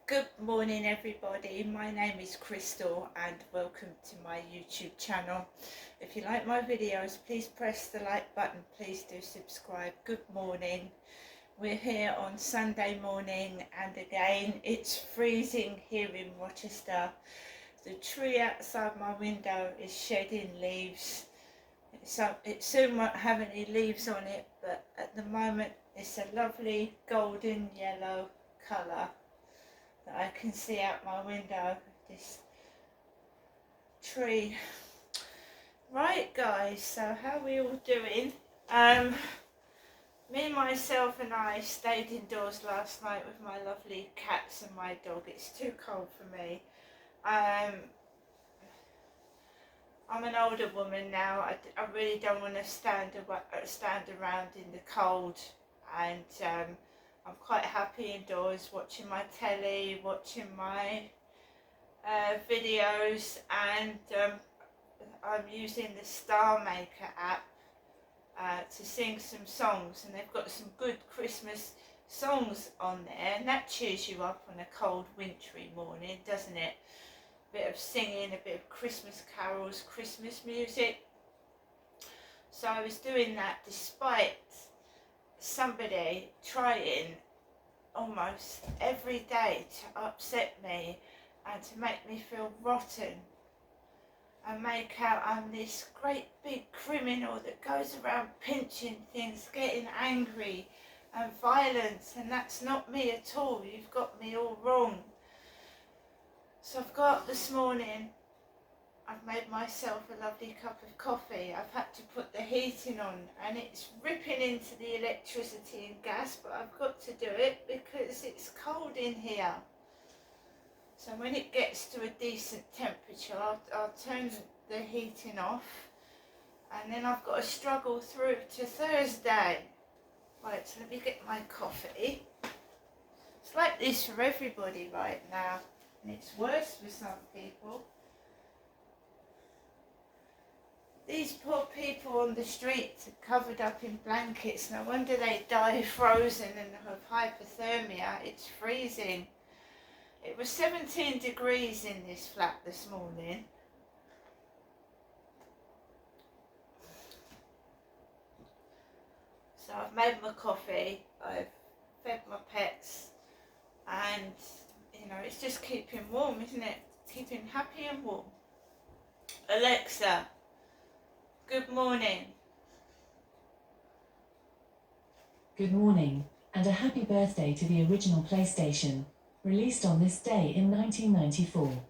Good morning everybody, my name is Crystal and welcome to my YouTube channel. If you like my videos, please press the like button, please do subscribe. Good morning, we're here on Sunday morning and again it's freezing here in Rochester. The tree outside my window is shedding leaves. It soon won't have any leaves on it, but at the moment it's a lovely golden yellow colour that I can see out my window, this tree. Right guys, so how are we all doing? Me, myself and I stayed indoors last night with my lovely cats and my dog. It's too cold for me. I'm an older woman now. I really don't want to stand around in the cold, and I'm quite happy indoors watching my telly, watching my videos, and I'm using the Star Maker app to sing some songs, and they've got some good Christmas songs on there, and that cheers you up on a cold wintry morning, doesn't it? A bit of singing, a bit of Christmas carols, Christmas music. So I was doing that despite somebody trying almost every day to upset me and to make me feel rotten and make out I'm this great big criminal that goes around pinching things, getting angry and violent, and that's not me at all. You've got me all wrong. So I've got up this morning, I've made myself a lovely cup of coffee. I've had to put the heating on and it's ripping into the electricity and gas, but I've got to do it because it's cold in here. So when it gets to a decent temperature, I'll turn the heating off, and then I've got to struggle through to Thursday. Right, so let me get my coffee. It's like this for everybody right now, and it's worse for some people. These poor people on the street are covered up in blankets. No wonder they die frozen and have hypothermia. It's freezing. It was 17 degrees in this flat this morning. So I've made my coffee, I've fed my pets, and you know, it's just keeping warm, isn't it? Keeping happy and warm. Alexa, good morning. Good morning, and a happy birthday to the original PlayStation, released on this day in 1994.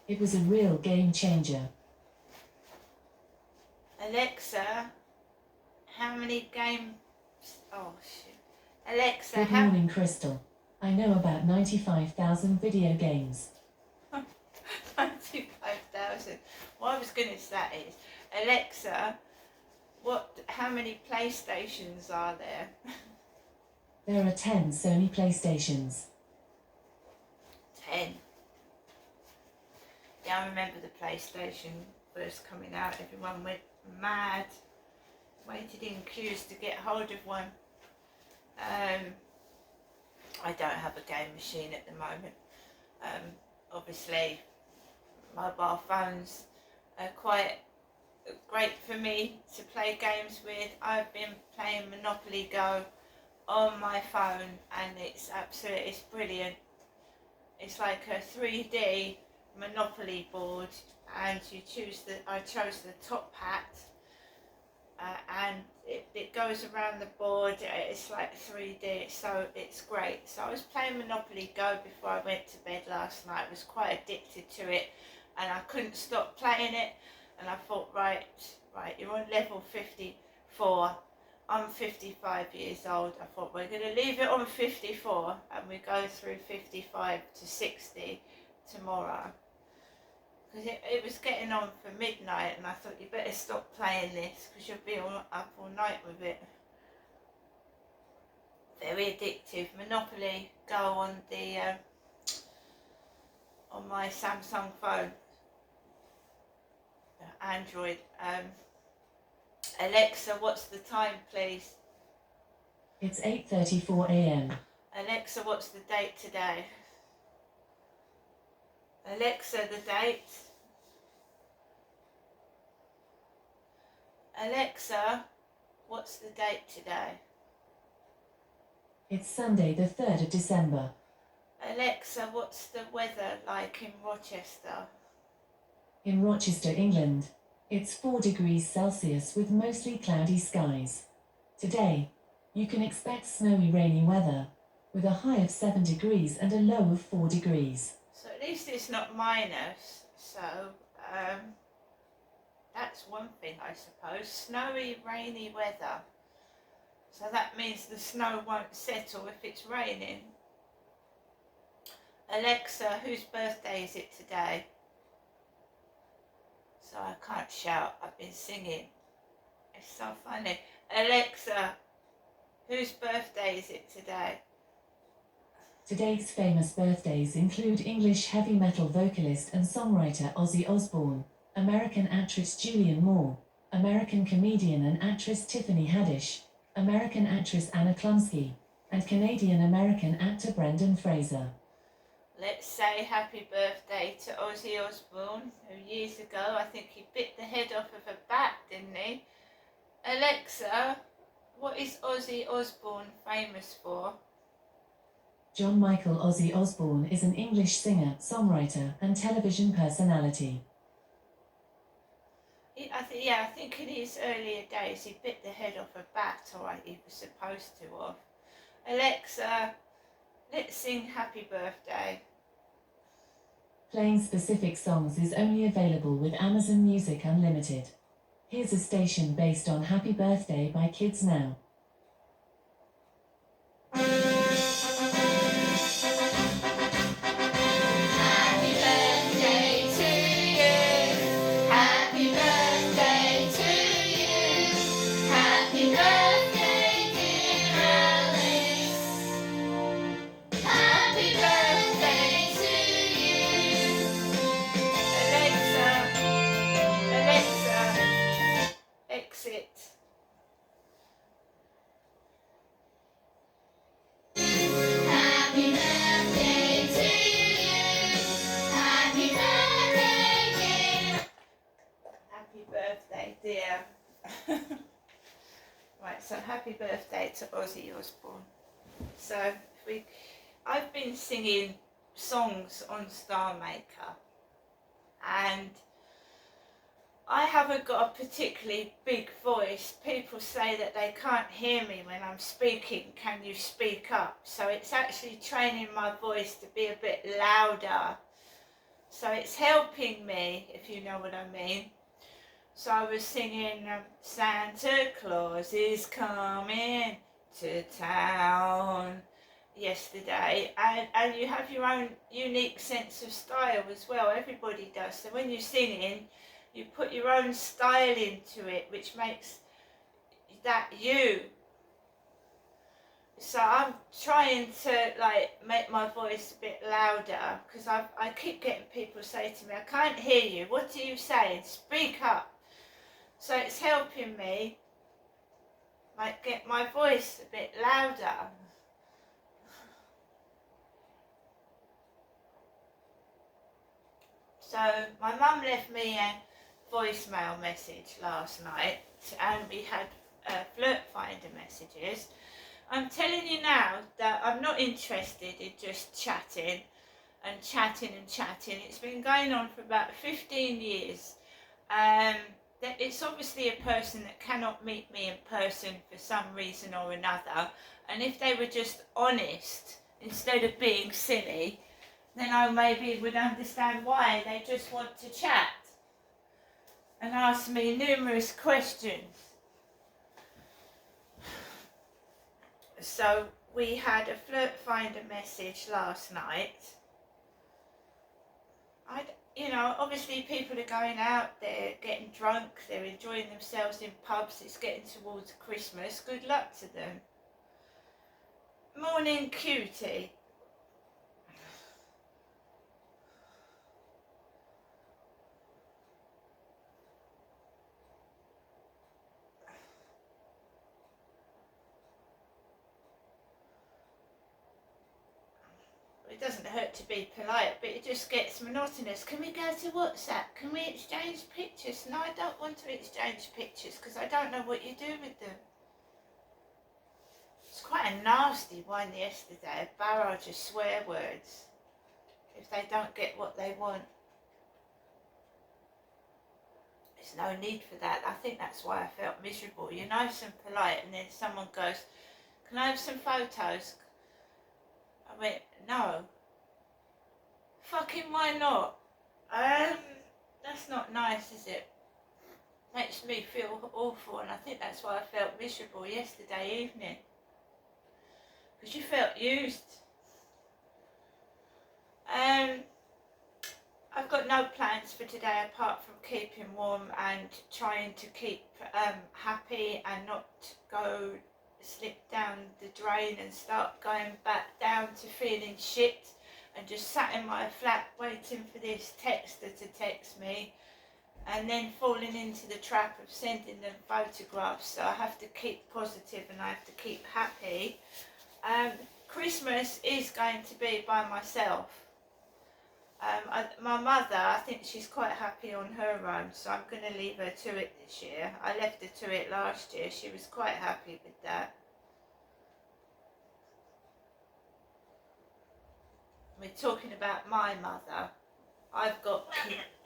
It was a real game changer. Alexa, how many games... Oh, shit. Alexa, Good morning, Crystal. I know about 95,000 video games. 95,000. What I was going to say is, Alexa, how many PlayStations are there? There are 10 Sony PlayStations. 10. Yeah, I remember the PlayStation first coming out. Everyone went mad, waited in queues to get hold of one. I don't have a game machine at the moment. Obviously, mobile phones are quite great for me to play games with. I've been playing Monopoly Go on my phone, and it's brilliant. It's like a 3D Monopoly board, and I chose the top hat, and it goes around the board. It's like 3D, so it's great. So I was playing Monopoly Go before I went to bed last night. I was quite addicted to it, and I couldn't stop playing it. And I thought, right, you're on level 54. I'm 55 years old. I thought we're going to leave it on 54 and we go through 55 to 60 tomorrow. Because it was getting on for midnight, and I thought you better stop playing this because you'll be up all night with it. Very addictive. Monopoly Go on on my Samsung phone, Android. Alexa, what's the time, please? It's 8:34 a.m. Alexa, what's the date today? Alexa, the date. Alexa, what's the date today? It's Sunday, the 3rd of December. Alexa, what's the weather like in Rochester? In Rochester, England, it's 4 degrees Celsius with mostly cloudy skies. Today, you can expect snowy, rainy weather, with a high of 7 degrees and a low of 4 degrees. So at least it's not minus, so that's one thing, I suppose. Snowy, rainy weather. So that means the snow won't settle if it's raining. Alexa, whose birthday is it today? So I can't shout, I've been singing. It's so funny. Alexa, whose birthday is it today? Today's famous birthdays include English heavy metal vocalist and songwriter Ozzy Osbourne, American actress Julianne Moore, American comedian and actress Tiffany Haddish, American actress Anna Chlumsky, and Canadian-American actor Brendan Fraser. Let's say happy birthday to Ozzy Osbourne, who years ago I think he bit the head off of a bat, didn't he? Alexa, what is Ozzy Osbourne famous for? John Michael Ozzy Osbourne is an English singer, songwriter, and television personality. I think in his earlier days he bit the head off a bat, or he was supposed to have. Alexa, let's sing happy birthday. Playing specific songs is only available with Amazon Music Unlimited. Here's a station based on Happy Birthday by Kids Now. Exit. Happy birthday to you. Happy birthday, dear. Happy birthday, dear. Right, so happy birthday to Ozzy Osbourne. So I've been singing songs on Star Maker, and I haven't got a particularly big voice. People say that they can't hear me when I'm speaking. Can you speak up? So it's actually training my voice to be a bit louder. So it's helping me, if you know what I mean. So I was singing Santa Claus is coming to town yesterday, and you have your own unique sense of style as well. Everybody does. So when you're singing, you put your own style into it, which makes that you. So I'm trying to make my voice a bit louder, because I keep getting people say to me, I can't hear you, what are you saying, speak up. So it's helping me get my voice a bit louder. So my mum left me a voicemail message last night, and we had Flirt Finder messages. I'm telling you now that I'm not interested in just chatting and chatting and chatting. It's been going on for about 15 years. It's obviously a person that cannot meet me in person for some reason or another, and if they were just honest instead of being silly, then I maybe would understand why they just want to chat and ask me numerous questions. So we had a Flirt Finder message last night. Obviously people are going out, they're getting drunk, they're enjoying themselves in pubs, it's getting towards Christmas, good luck to them. Morning, cutie. It doesn't hurt to be polite, but it just gets monotonous. Can we go to WhatsApp? Can we exchange pictures? No, I don't want to exchange pictures because I don't know what you do with them. It's quite a nasty one yesterday, a barrage of swear words if they don't get what they want. There's no need for that. I think that's why I felt miserable. You're nice and polite and then someone goes, can I have some photos? I went, no. Fucking why not? That's not nice, is it? Makes me feel awful, and I think that's why I felt miserable yesterday evening. Because you felt used. I've got no plans for today apart from keeping warm and trying to keep happy and not go slip down the drain and start going back down to feeling shit, and just sat in my flat waiting for this texter to text me and then falling into the trap of sending them photographs. So I have to keep positive and I have to keep happy. Christmas is going to be by myself. My mother, I think she's quite happy on her own, so I'm going to leave her to it this year. I left her to it last year. She was quite happy with that. We're talking about my mother. I've got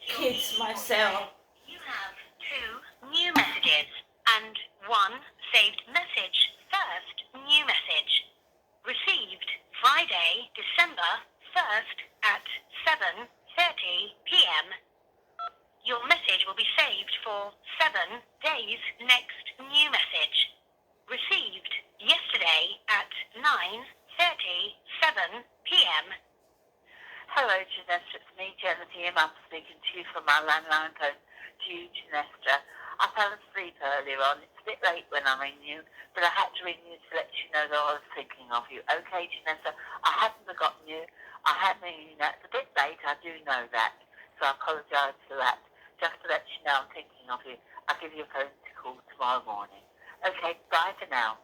kids myself. You have 2 new messages and 1 saved message. First new message. Received Friday, December 1st at 7:30 p.m. Your message will be saved for 7 days. Next new message. Received yesterday at 9:37 p.m. Hello, Janessa. It's me, Janet here. I'm speaking to you from my landline phone to you, Janessa. I fell asleep earlier on. It's a bit late when I ring you, but I had to ring you to let you know that I was thinking of you. Okay, Janessa, I haven't forgotten you. I have ringing you now. It's a bit late, I do know that, so I apologise for that. Just to let you know I'm thinking of you. I'll give you a phone call tomorrow morning. Okay, bye for now.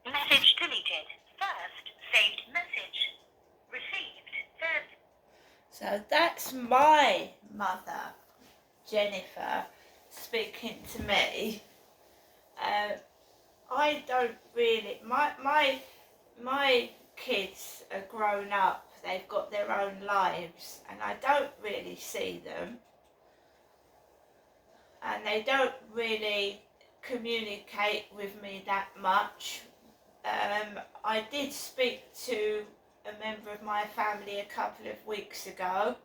Message deleted. First saved message. Received. So that's my mother, Jennifer, speaking to me. I don't really, my kids are grown up, they've got their own lives, and I don't really see them, and they don't really communicate with me that much. I did speak to a member of my family a couple of weeks ago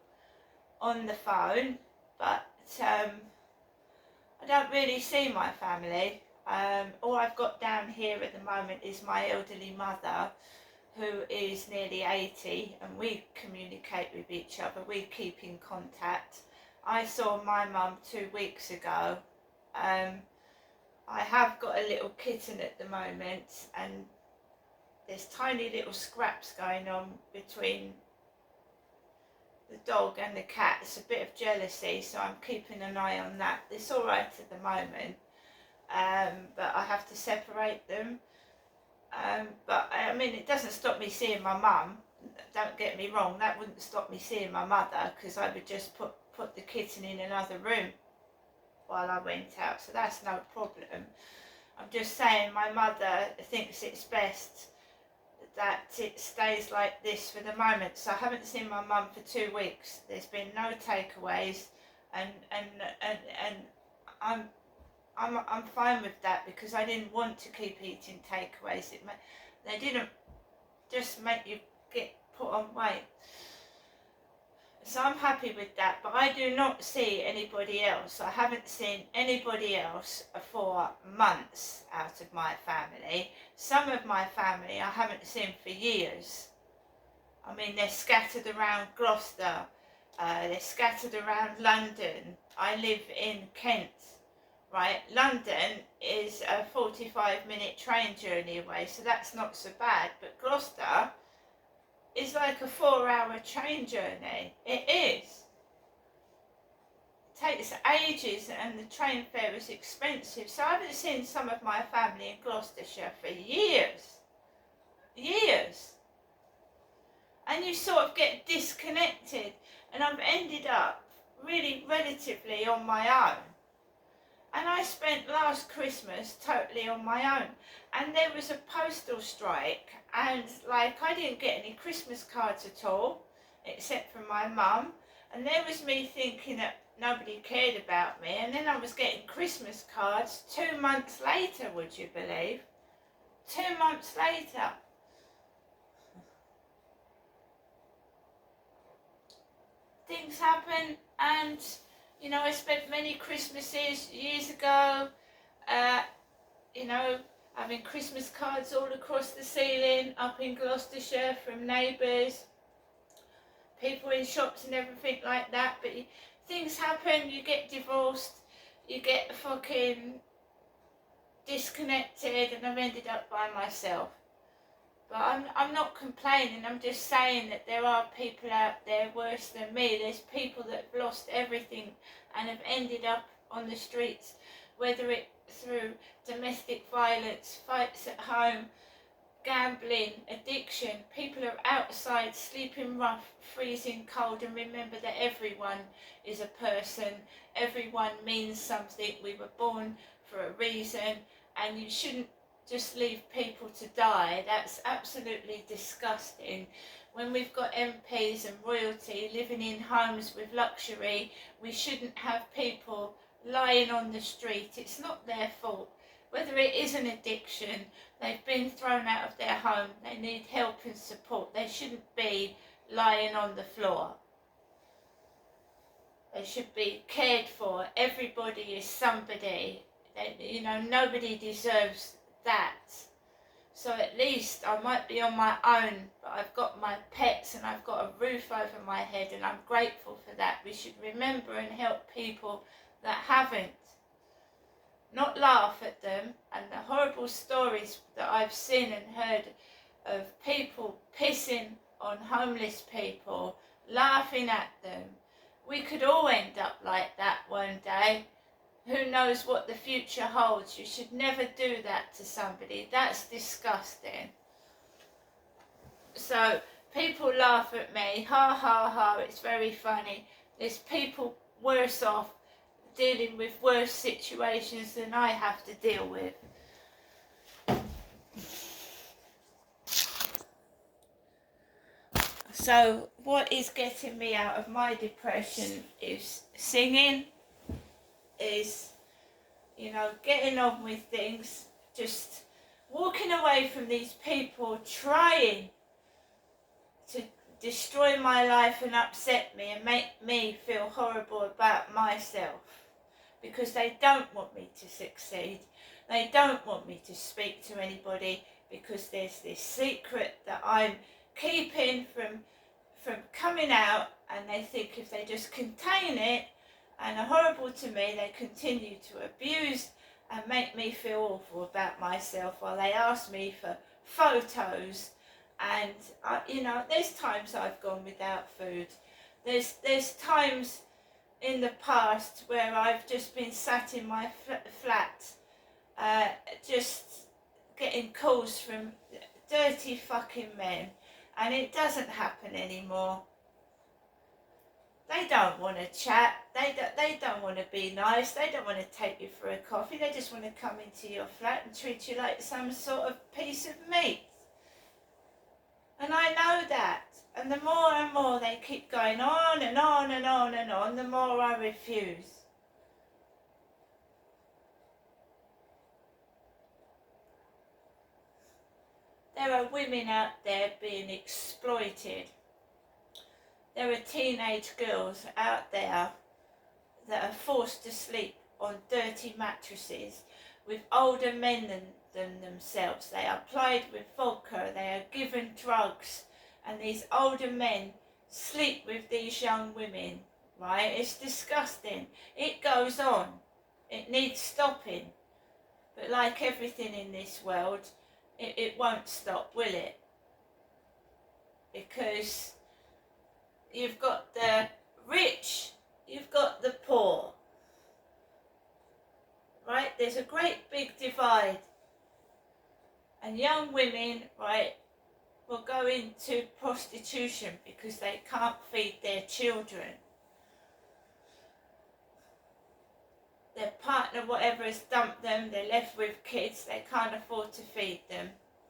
on the phone, but I don't really see my family. All I've got down here at the moment is my elderly mother, who is nearly 80, and we communicate with each other, we keep in contact. I saw my mum 2 weeks ago. I have got a little kitten at the moment, and there's tiny little scraps going on between the dog and the cat. It's a bit of jealousy, so I'm keeping an eye on that. It's all right at the moment, but I have to separate them. But I mean, it doesn't stop me seeing my mum. Don't get me wrong, that wouldn't stop me seeing my mother, because I would just put the kitten in another room while I went out, so that's no problem. I'm just saying my mother thinks it's best that it stays like this for the moment. So I haven't seen my mum for 2 weeks. There's been no takeaways, and I'm fine with that, because I didn't want to keep eating takeaways. They didn't just make you get put on weight. So I'm happy with that, but I do not see anybody else. I haven't seen anybody else for months out of my family. Some of my family I haven't seen for years. I mean, they're scattered around Gloucester, they're scattered around London. I live in Kent, right? London is a 45-minute train journey away, so that's not so bad, but Gloucester is like a 4-hour train journey. It is. It takes ages, and the train fare is expensive. So I haven't seen some of my family in Gloucestershire for years. Years. sort of get disconnected, and I've ended up really relatively on my own. And I spent last Christmas totally on my own. And there was a postal strike, and like I didn't get any Christmas cards at all, except from my mum. And there was me thinking that nobody cared about me. And then I was getting Christmas cards 2 months later, would you believe? 2 months later. Things happen, and you know, I spent many Christmases years ago, you know, having Christmas cards all across the ceiling up in Gloucestershire from neighbours, people in shops and everything like that. But things happen, you get divorced, you get fucking disconnected, and I've ended up by myself. But I'm not complaining, I'm just saying that there are people out there worse than me. There's people that have lost everything and have ended up on the streets, whether it's through domestic violence, fights at home, gambling, addiction. People are outside, sleeping rough, freezing cold, and remember that everyone is a person, everyone means something. We were born for a reason, and you shouldn't just leave people to die. That's absolutely disgusting. When we've got MPs and royalty living in homes with luxury, we shouldn't have people lying on the street. It's not their fault. Whether it is an addiction, they've been thrown out of their home, they need help and support. They shouldn't be lying on the floor. They should be cared for. Everybody is somebody. You know, nobody deserves that. So at least I might be on my own, but I've got my pets and I've got a roof over my head, and I'm grateful for that. We should remember and help people that haven't. Not laugh at them. And the horrible stories that I've seen and heard of people pissing on homeless people, laughing at them. We could all end up like that one day. Who knows what the future holds? You should never do that to somebody. That's disgusting. So people laugh at me, ha ha ha, it's very funny. There's people worse off, dealing with worse situations than I have to deal with. So what is getting me out of my depression is singing, is, you know, getting on with things, just walking away from these people trying to destroy my life and upset me and make me feel horrible about myself, because they don't want me to succeed. They don't want me to speak to anybody, because there's this secret that I'm keeping from coming out, and they think if they just contain it and are horrible to me, they continue to abuse and make me feel awful about myself while they ask me for photos. And you know, there's times I've gone without food. There's times in the past where I've just been sat in my flat, just getting calls from dirty fucking men, and it doesn't happen anymore. They don't want to chat, they don't want to be nice, they don't want to take you for a coffee, they just want to come into your flat and treat you like some sort of piece of meat. And I know that, and the more and more they keep going on and on and on and on, the more I refuse. There are women out there being exploited. There are teenage girls out there that are forced to sleep on dirty mattresses with older men than themselves. They are plied with vodka, they are given drugs, and these older men sleep with these young women, right? It's disgusting. It goes on. It needs stopping. But like everything in this world, it won't stop, will it? Because you've got the rich, you've got the poor, right? There's a great big divide. And young women, right, will go into prostitution because they can't feed their children. Their partner, whatever, has dumped them, they're left with kids, they can't afford to feed them,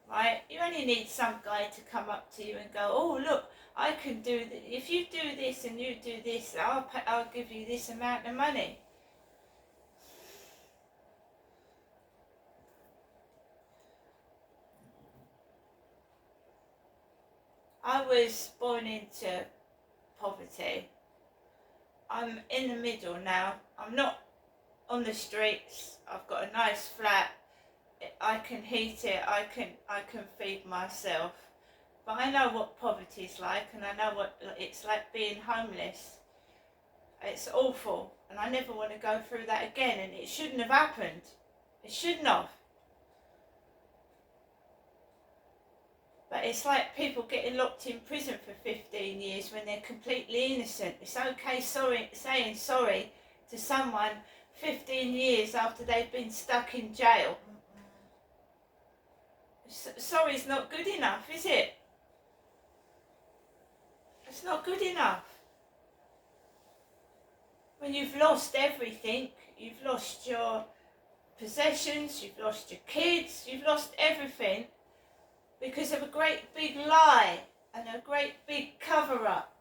right? You only need some guy to come up to you and go, oh look, I can do this. If you do this and you do this, I'll give you this amount of money. I was born into poverty. I'm in the middle now. I'm not on the streets. I've got a nice flat. I can heat it. I can feed myself. But I know what poverty's like, and I know what it's like being homeless. It's awful, and I never want to go through that again, and it shouldn't have happened. It shouldn't have. But it's like people getting locked in prison for 15 years when they're completely innocent. It's okay saying sorry to someone 15 years after they've been stuck in jail. Sorry's not good enough, is it? It's not good enough. When you've lost everything, you've lost your possessions, you've lost your kids, you've lost everything because of a great big lie and a great big cover-up.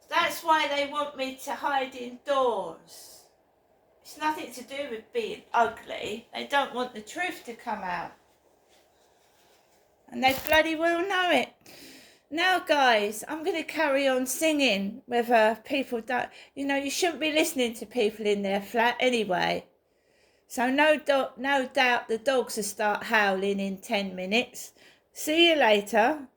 That's why they want me to hide indoors. It's nothing to do with being ugly. They don't want the truth to come out. And they bloody well know it. Now, guys, I'm going to carry on singing whether people don't... You know, you shouldn't be listening to people in their flat anyway. So no doubt the dogs will start howling in 10 minutes. See you later.